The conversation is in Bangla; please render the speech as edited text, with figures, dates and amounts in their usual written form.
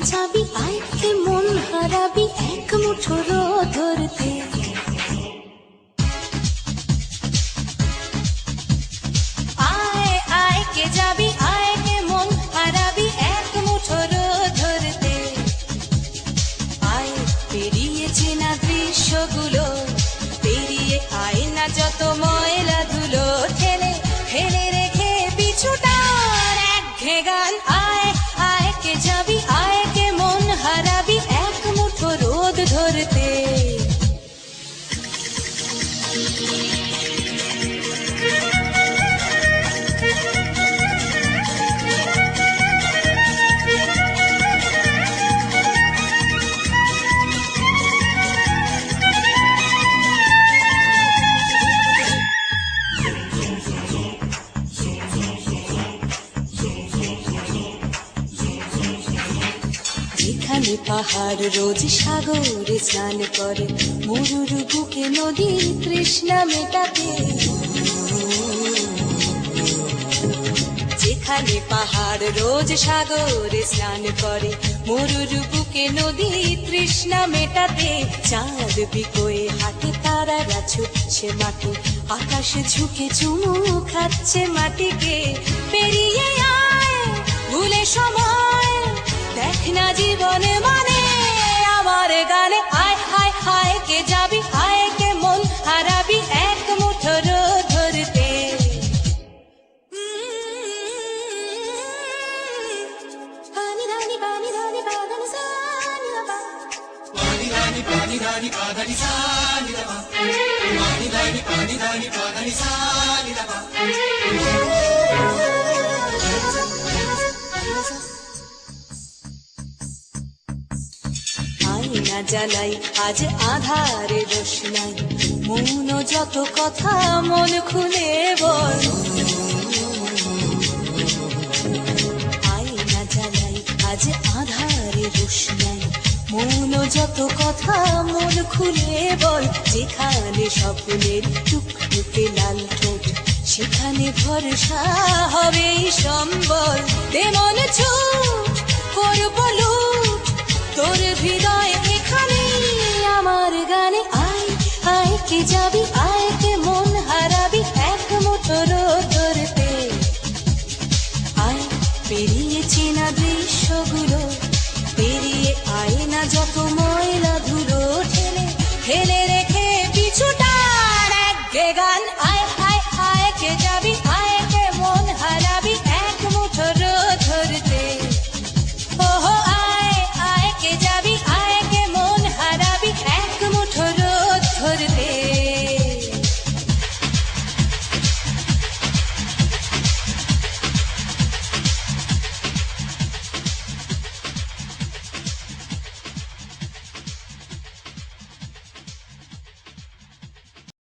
যাবি আয় কে মন হারাবি এক মুঠো রোদ ধরতে। আয় আয় কে যাবি আয় কে মন হারাবি এক মুঠো রোদ ধরতে। আয় পেরিয়ে চেনা দৃশ্যগুলো, পেরিয়ে আয় না যত ময়লা ধুলো, ঠেলে ফেলে রেখে পিছুটার একঘে গান। আয় আয় কে যাবি আয় কে মন হারাবি এক মুঠো রোদ ধরতে। যেখানে পাহাড় রোজ সাগরে স্নান করে, মরুর বুকে নদী তৃষ্ণা মেটাতে। যেখানে পাহাড় রোজ সাগরে স্নান করে, মরুর বুকে নদী তৃষ্ণা মেটাতে। চাঁদ বিকোয়ে হাতে তারারা ছুটছে মাঠে, আকাশ ঝুঁকে চুমু খাচ্ছে মাটিকে। পেরিয়ে আয় ভুলে সময়, দেখ না জীবনে মানে আমার গানে। আয় হায় হায় কে যাবি আয় কে মন হারাবি এক মুঠো রোদ ধরতে। পানি রানি পানি রানি পানি সানি রা পা, পানি রানি পানি সানি রা পা, পানি রানি পানি সানি রা পা। আয়না জ্বালাই আজ আধারে রোশনাই, মৌন যত কথা মন খুলে বল। আয়না জ্বালাই আজ আধারে রোশনাই, মৌন যত কথা মন খুলে বল। যেখানে স্বপ্নের টুকটুকে লাল ঠোঁট, সেখানে ভরসা হবে সম্বল। তেমন ছুট করব লুট তোর হৃদয় এখানে আমার গানে। আয় আয় কে যাবি আয় কে